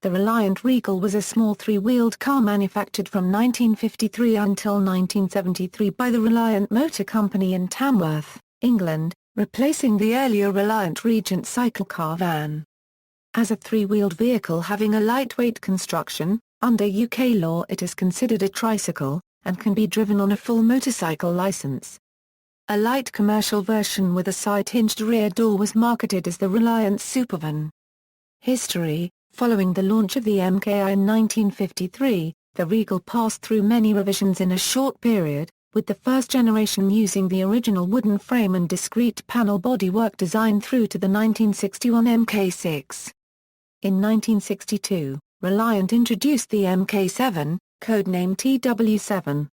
The Reliant Regal was a small three-wheeled car manufactured from 1953 until 1973 by the Reliant Motor Company in Tamworth, England, replacing the earlier Reliant Regent cycle car van. As a three-wheeled vehicle having a lightweight construction, under UK law it is considered a tricycle, and can be driven on a full motorcycle licence. A light commercial version with a side-hinged rear door was marketed as the Reliant Supervan. History: following the launch of the MKI in 1953, the Regal passed through many revisions in a short period, with the first generation using the original wooden frame and discrete panel bodywork design through to the 1961 MK6. In 1962, Reliant introduced the MK7, codenamed TW7.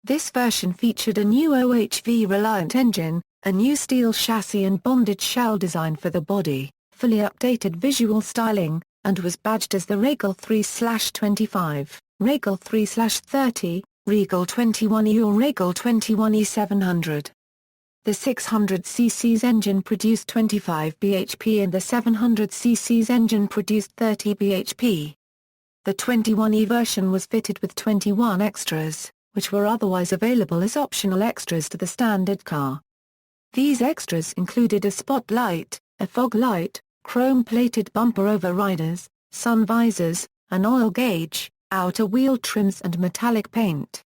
This version featured a new OHV Reliant engine, a new steel chassis and bonded shell design for the body, fully updated visual styling, and was badged as the Regal 3/25, Regal 3/30, Regal 21E or Regal 21E 700. The 600cc's engine produced 25 bhp and the 700cc's engine produced 30 bhp. The 21E version was fitted with 21 extras, which were otherwise available as optional extras to the standard car. These extras included a spotlight, a fog light, chrome-plated bumper overriders, sun visors, an oil gauge, outer wheel trims and metallic paint.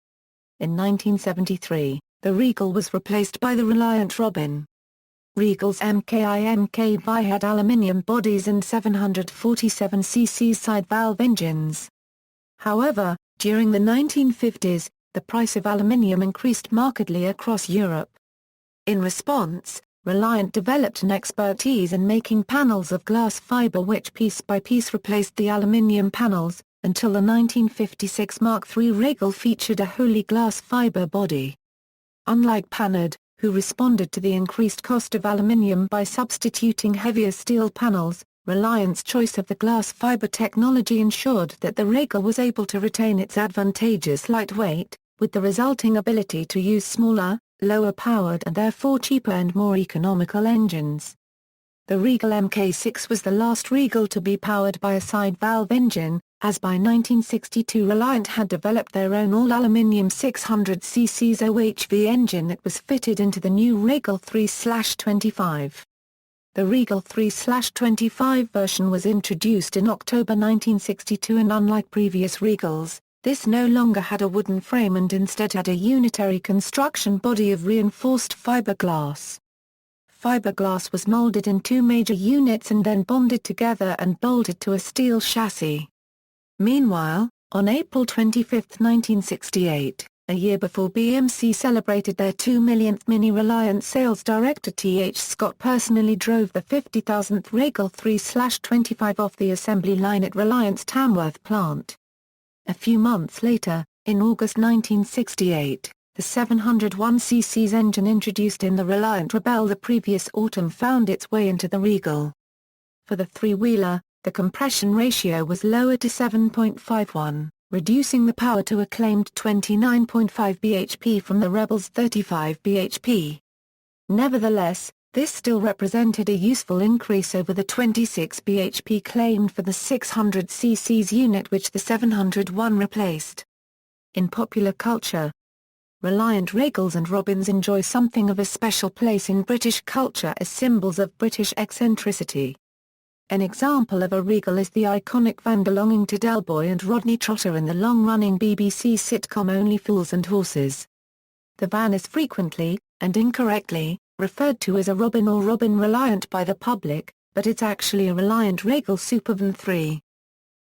In 1973, the Regal was replaced by the Reliant Robin. Regal's MKI-MKV had aluminium bodies and 747cc side valve engines. However, during the 1950s, the price of aluminium increased markedly across Europe. In response, Reliant developed an expertise in making panels of glass fiber which piece by piece replaced the aluminium panels, until the 1956 Mark III Regal featured a wholly glass fiber body. Unlike Panhard, who responded to the increased cost of aluminium by substituting heavier steel panels, Reliant's choice of the glass fiber technology ensured that the Regal was able to retain its advantageous lightweight, with the resulting ability to use smaller, lower-powered and therefore cheaper and more economical engines. The Regal MK6 was the last Regal to be powered by a side-valve engine, as by 1962 Reliant had developed their own all-aluminium 600cc's OHV engine that was fitted into the new Regal 3/25. The Regal 3/25 version was introduced in October 1962 and unlike previous Regals, this no longer had a wooden frame and instead had a unitary construction body of reinforced fiberglass. Fiberglass was molded in two major units and then bonded together and bolted to a steel chassis. Meanwhile, on April 25, 1968, a year before BMC celebrated their 2 millionth Mini Reliant sales director T.H. Scott personally drove the 50,000th Regal 3/25 off the assembly line at Reliant's Tamworth plant. A few months later, in August 1968, the 701cc's engine introduced in the Reliant Rebel the previous autumn found its way into the Regal. For the three-wheeler, the compression ratio was lowered to 7.51, reducing the power to a claimed 29.5 bhp from the Rebel's 35 bhp. Nevertheless, this still represented a useful increase over the 26 bhp claimed for the 600cc's unit which the 701 replaced. In popular culture, Reliant Regals and Robins enjoy something of a special place in British culture as symbols of British eccentricity. An example of a Regal is the iconic van belonging to Del Boy and Rodney Trotter in the long-running BBC sitcom Only Fools and Horses. The van is frequently, and incorrectly, referred to as a Robin or Robin Reliant by the public, but it's actually a Reliant Regal Supervan 3.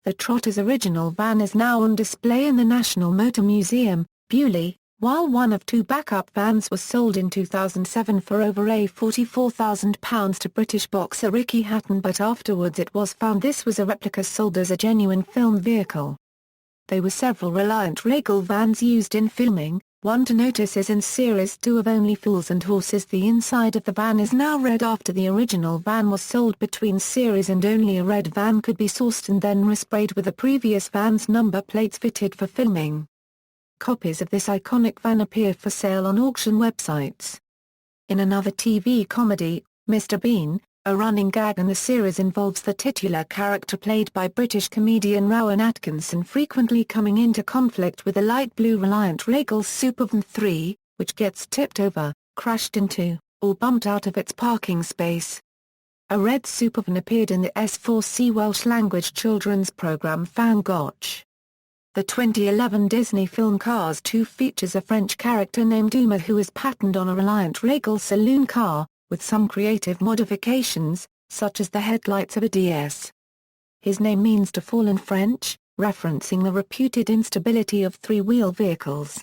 The Trotter's original van is now on display in the National Motor Museum, Beaulieu, while one of two backup vans was sold in 2007 for over £44,000 to British boxer Ricky Hatton, but afterwards it was found this was a replica sold as a genuine film vehicle. There were several Reliant Regal vans used in filming. One to notice is in Series 2 of Only Fools and Horses. The inside of the van is now red after the original van was sold between series and only a red van could be sourced and then resprayed with the previous van's number plates fitted for filming. Copies of this iconic van appear for sale on auction websites. In another TV comedy, Mr. Bean, A running gag in the series involves the titular character played by British comedian Rowan Atkinson frequently coming into conflict with a light blue Reliant Regal Supervan 3, which gets tipped over, crashed into, or bumped out of its parking space. A red Supervan appeared in the S4C Welsh-language children's programme Fan Gotch. The 2011 Disney film Cars 2 features a French character named Uma who is patterned on a Reliant Regal saloon car, with some creative modifications, such as the headlights of a DS. His name means to fall in French, referencing the reputed instability of three-wheel vehicles.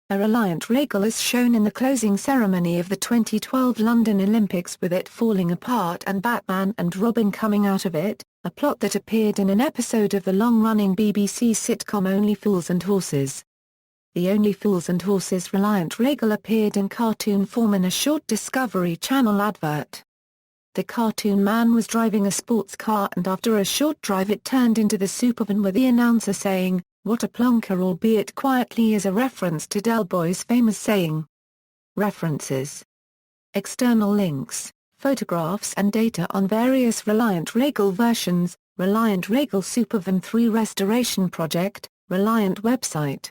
A Reliant Regal is shown in the closing ceremony of the 2012 London Olympics with it falling apart and Batman and Robin coming out of it, a plot that appeared in an episode of the long-running BBC sitcom Only Fools and Horses. The Only Fools and Horses Reliant Regal appeared in cartoon form in a short Discovery Channel advert. The cartoon man was driving a sports car and after a short drive it turned into the Supervan with the announcer saying, "What a plonker," albeit quietly, as a reference to Del Boy's famous saying. References. External links, photographs and data on various Reliant Regal versions, Reliant Regal Supervan 3 Restoration Project, Reliant website.